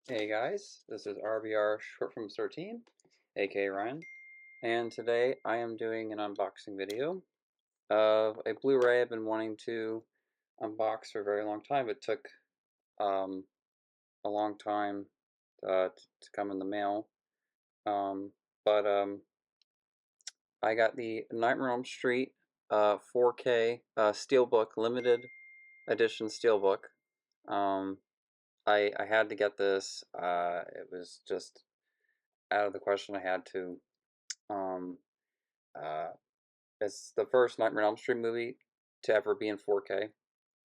Hey guys, this is RBR Short Film 13, aka Ryan, and today I am doing an unboxing video of a Blu-ray I've been wanting to unbox for a very long time. It took um, a long time to come in the mail, um, but I got the Nightmare on Elm Street 4K Steelbook limited edition Steelbook. Um, I had to get this. It was just out of the question. I had to. Um, uh, it's the first Nightmare on Elm Street movie to ever be in 4K,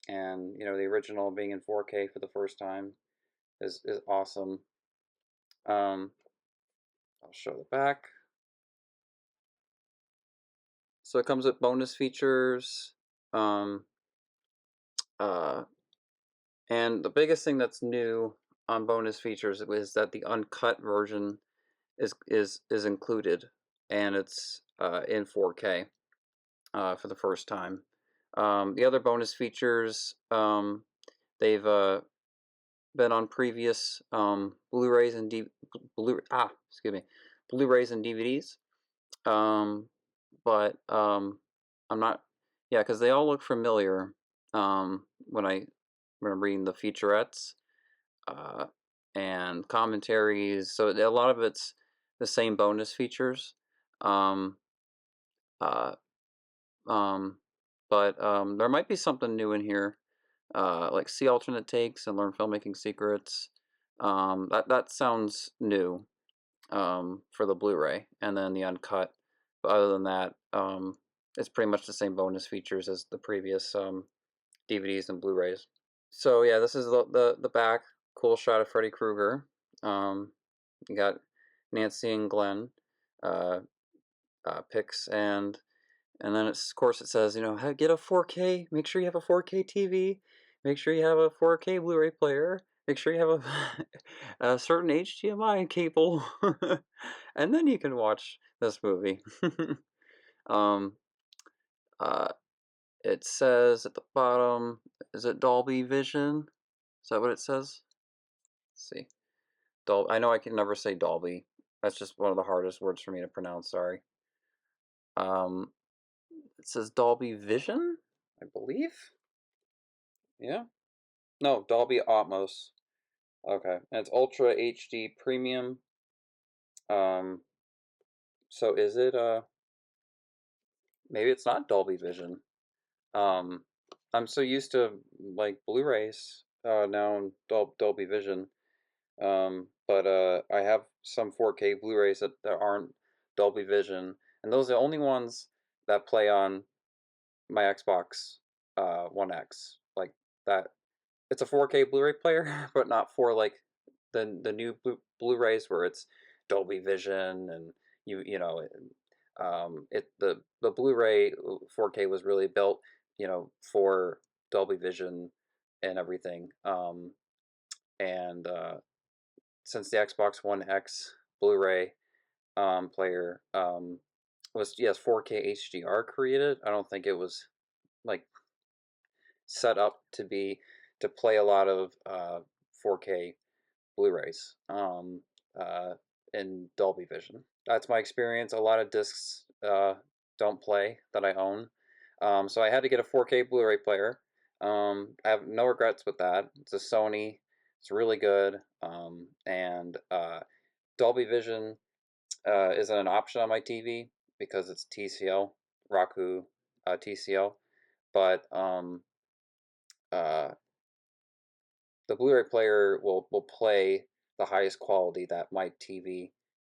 and the original being in 4K for the first time is awesome. Um, I'll show the back. So it comes with bonus features, um, uh, and the biggest thing that's new on bonus features is that the uncut version is included, and it's in 4K for the first time. The other bonus features, they've been on previous Blu-rays and Blu-rays and DVDs. But I'm not, yeah, because they all look familiar when I'm reading the featurettes uh, and commentaries. So a lot of it's the same bonus features. Um, uh, um, but there might be something new in here, like see alternate takes and learn filmmaking secrets. That sounds new for the Blu-ray, and then the uncut. But other than that, it's pretty much the same bonus features as the previous DVDs and Blu-rays. So yeah, this is the back. Cool shot of Freddy Krueger. You got Nancy and Glenn uh, pics, and then of course it says, get a 4K. Make sure you have a 4K TV. Make sure you have a 4K Blu-ray player. Make sure you have a certain HDMI cable, and then you can watch this movie. um, uh, it says at the bottom, is it Dolby Vision? Is that what it says? Let's see. I know I can never say Dolby. That's just one of the hardest words for me to pronounce. Sorry. Um, it says Dolby Vision, I believe. Yeah. No, Dolby Atmos. Okay, and it's Ultra HD Premium. Um, so is it maybe it's not Dolby Vision. Um, I'm so used to like Blu-rays now in Dolby Vision. But I have some 4K Blu-rays that aren't Dolby Vision, and those are the only ones that play on my Xbox One X. Like that, it's a 4K Blu-ray player, but not for like the new Blu-rays where it's Dolby Vision and the Blu-ray 4K was really built for Dolby Vision and everything. And Since the Xbox One X Blu-ray player was 4K HDR created, I don't think it was like set up to play a lot of 4K Blu-rays in Dolby Vision. That's my experience. A lot of discs don't play that I own, so I had to get a 4K Blu-ray player. I have no regrets with that. It's a Sony. It's really good, and Dolby Vision isn't an option on my TV because it's TCL, Roku TCL, but uh, the Blu-ray player will play the highest quality that my TV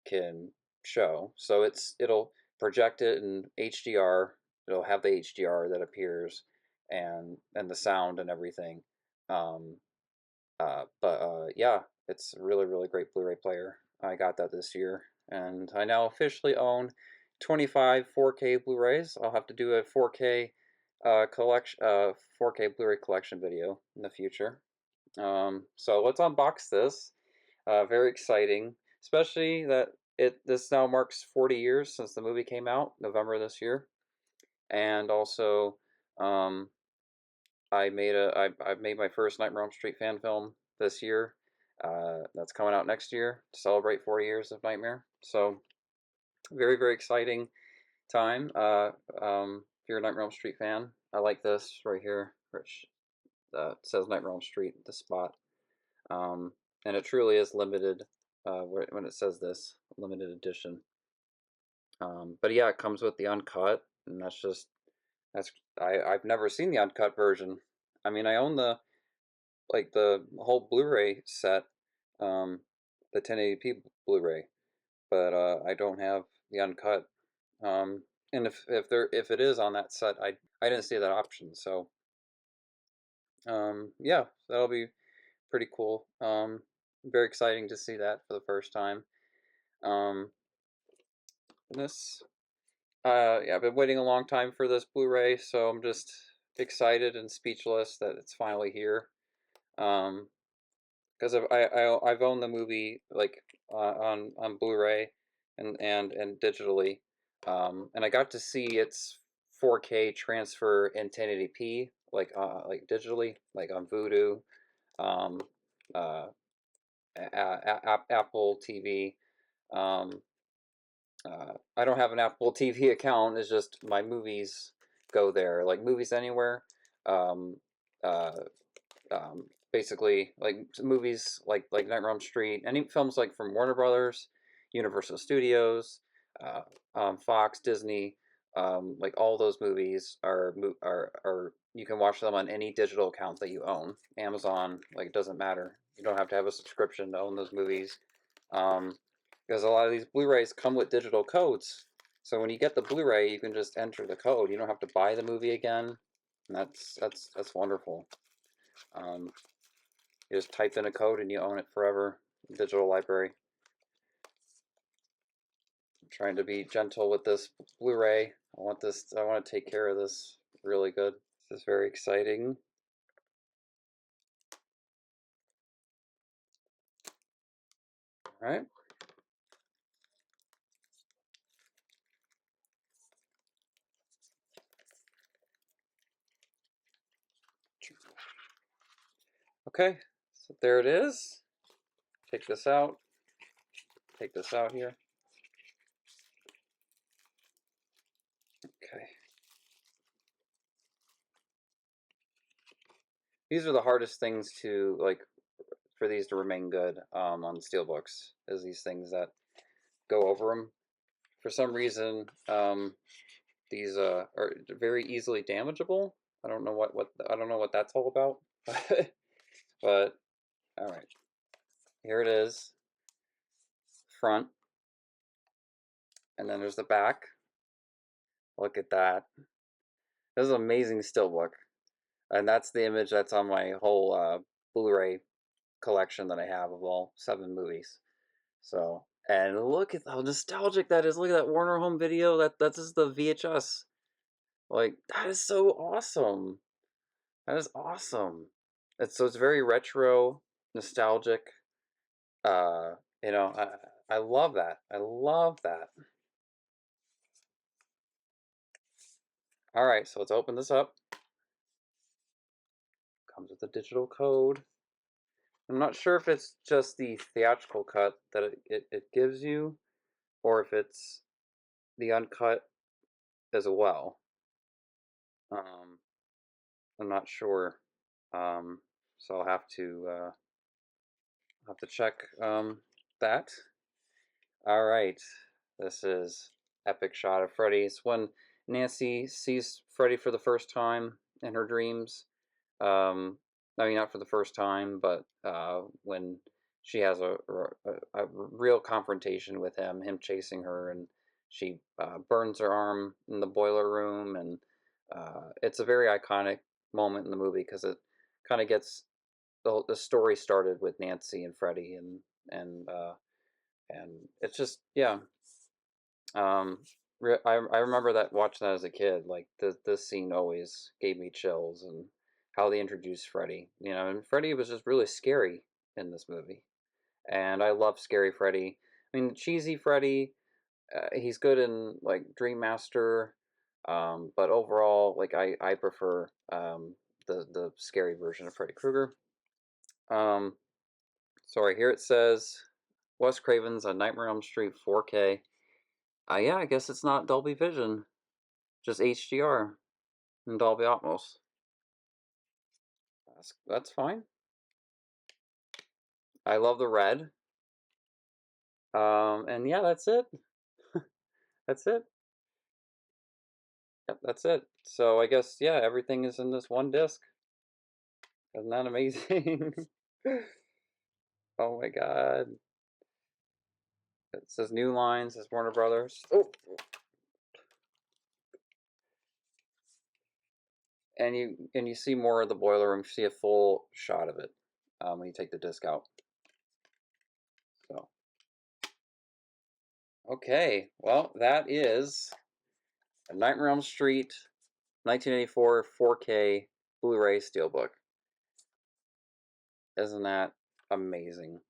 can show. So it'll project it in HDR. It'll have the HDR that appears and the sound and everything. Um, but yeah, it's a really great Blu-ray player. I got that this year, and I now officially own 25 4K Blu-rays. I'll have to do a 4K 4K Blu-ray collection video in the future. So let's unbox this. Very exciting, especially that this now marks 40 years since the movie came out, November this year, and also I made my first Nightmare on Elm Street fan film this year, That's coming out next year to celebrate 40 years of Nightmare. So very, very exciting time. If you're a Nightmare on Elm Street fan, I like this right here, which says Nightmare on Elm Street, the spot. Um, and it truly is limited when it says this, limited edition. But yeah, it comes with the uncut, and that's I've never seen the uncut version. I mean, I own the whole Blu-ray set, um, the 1080p Blu-ray, but I don't have the uncut. And if it is on that set, I didn't see that option. So yeah, that'll be pretty cool. Very exciting to see that for the first time. Um, this yeah, I've been waiting a long time for this Blu-ray, so I'm just excited and speechless that it's finally here. Um, because I've owned the movie like on Blu-ray and digitally, and I got to see its 4K transfer in 1080p like digitally, like on Vudu, um, uh, Apple TV. Um, I don't have an Apple TV account. It's just my movies go there, like Movies Anywhere. Um, uh, Basically like movies like Nightmare on Elm Street, any films like from Warner Brothers, Universal Studios, uh, Fox, Disney, like all those movies are you can watch them on any digital account that you own. Amazon, like it doesn't matter. You don't have to have a subscription to own those movies, um, because a lot of these Blu-rays come with digital codes. So when you get the Blu-ray, you can just enter the code. You don't have to buy the movie again. And that's wonderful. Um, you just type in a code and you own it forever. Digital library. I'm trying to be gentle with this Blu-ray. I want to take care of this really good. This is very exciting. All right. Okay. So there it is. Take this out. Take this out here. Okay. These are the hardest things to like for these to remain good on the Steelbooks, is these things that go over them. For some reason, these are very easily damageable. I don't know what I don't know what that's all about, but all right, here it is, front, and then there's the back. Look at that. This is an amazing Steelbook, and that's the image that's on my whole Blu-ray collection that I have of all 7 movies. So, and look at how nostalgic that is. Look at that Warner Home Video. That's just the VHS. Like that is so awesome. That is awesome. It's very retro, nostalgic. Uh, you know, I love that. I love that. All right, so let's open this up. Comes with a digital code. I'm not sure if it's just the theatrical cut that it gives you, or if it's the uncut as well. Um, I'm not sure. Um, so have to check that. All right, this is epic shot of Freddy. It's when Nancy sees Freddy for the first time in her dreams. I mean, not for the first time, but when she has a real confrontation with him chasing her, and she burns her arm in the boiler room, and it's a very iconic moment in the movie because it kind of gets the story started with Nancy and Freddy, and and it's just yeah. Um, I remember that watching that as a kid. Like this scene always gave me chills, and how they introduced Freddy. You know, and Freddy was just really scary in this movie, and I love scary Freddy. I mean, cheesy Freddy. He's good in like Dream Master, but overall, like I prefer the scary version of Freddy Krueger. Um, Sorry, here it says Wes Craven's A Nightmare on Elm Street 4K. Yeah, I guess it's not Dolby Vision, just HDR and Dolby Atmos. That's fine. I love the red. And yeah, that's it. That's it. Yep, that's it. So I guess, yeah, everything is in this one disc. Isn't that amazing? Oh my god. It says New Lines, says Warner Brothers. Oh, and you see more of the boiler room. You see a full shot of it when you take the disc out. So, okay, well, that is A Nightmare on Elm Street 1984 4K Blu-ray Steelbook. Isn't that amazing?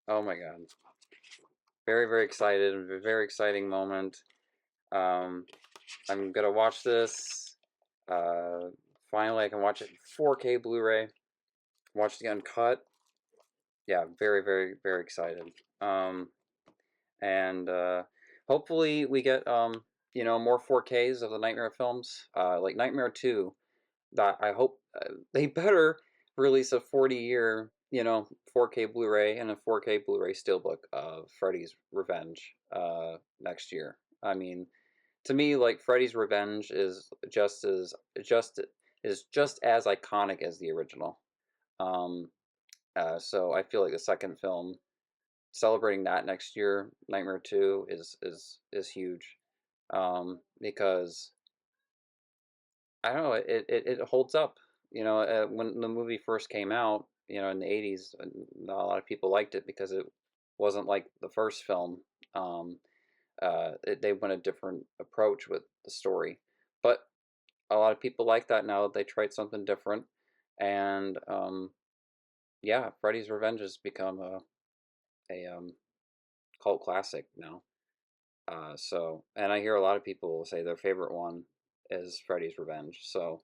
Oh my god. Very, very excited. Very exciting moment. I'm gonna watch this. Finally, I can watch it in 4K Blu-ray. Watch the uncut. Yeah, very, very, very excited. And hopefully we get more 4Ks of the Nightmare films. Like Nightmare 2. That I hope they better release a 40-year 4K Blu-ray and a 4K Blu-ray Steelbook of Freddy's Revenge next year. I mean, to me, like Freddy's Revenge is just as iconic as the original. Um, so I feel like the second film, celebrating that next year, Nightmare 2, is huge, because I don't know, it holds up. When the movie first came out, in the 80s, not a lot of people liked it because it wasn't like the first film. Um, they went a different approach with the story, but a lot of people like that now that they tried something different, and yeah, Freddy's Revenge has become a cult classic now. And I hear a lot of people say their favorite one is Freddy's Revenge. So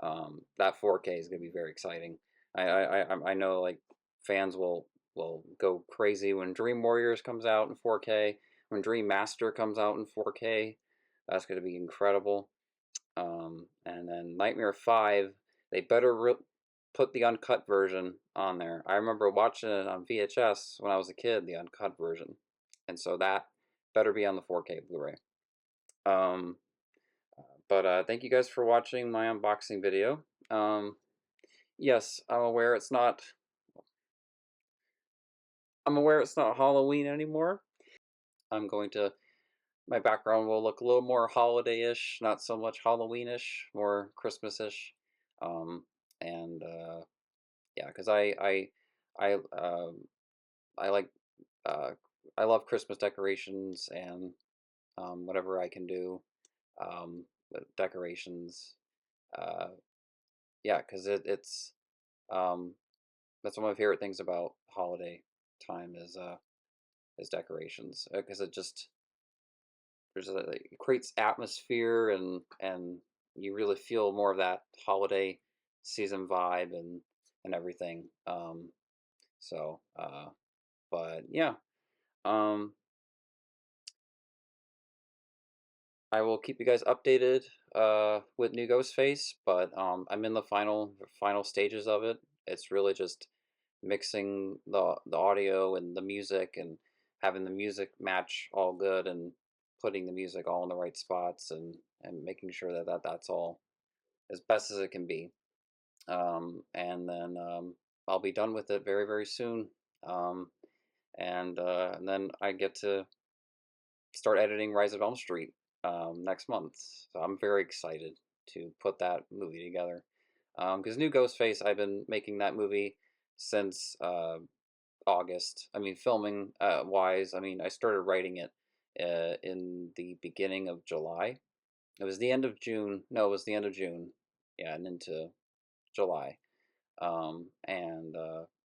that 4K is going to be very exciting. I know like fans will go crazy when Dream Warriors comes out in 4K, when Dream Master comes out in 4K. That's going to be incredible. And then Nightmare 5, they better put the uncut version on there. I remember watching it on VHS when I was a kid, the uncut version, and so that better be on the 4K Blu-ray. Um, but thank you guys for watching my unboxing video. Yes, I'm aware it's not Halloween anymore. I'm going to My background will look a little more holiday-ish, not so much Halloween-ish, more Christmas-ish. Um, and yeah, because I I like uh, I love Christmas decorations and whatever I can do with decorations. Uh, yeah, because it's um, that's one of my favorite things about holiday time is decorations, because it creates atmosphere, and you really feel more of that holiday season vibe and everything. So but yeah, um I will keep you guys updated with new Ghostface, but I'm in the final stages of it. It's really just mixing the audio and the music, and having the music match all good, and putting the music all in the right spots, and making sure that's all as best as it can be. And then I'll be done with it very, very soon. Um, and then I get to start editing Rise of Elm Street next month. So I'm very excited to put that movie together. Because New Ghostface, I've been making that movie since August. I mean, filming wise, I mean, I started writing it in the beginning of July. It was the end of June. No, it was the end of June. Yeah, and into July. And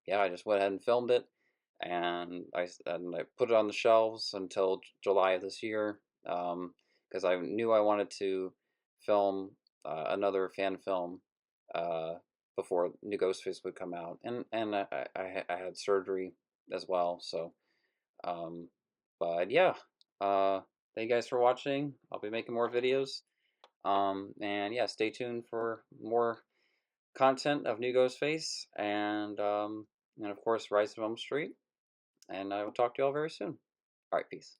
yeah, I just went ahead and filmed it, and I put it on the shelves until July of this year, because I knew I wanted to film another fan film, uh, before new Ghostface would come out, and I had surgery as well. So, um, but yeah, thank you guys for watching. I'll be making more videos. And yeah, stay tuned for more content of new Ghostface and of course Rise of Elm Street. And I will talk to you all very soon. All right, peace.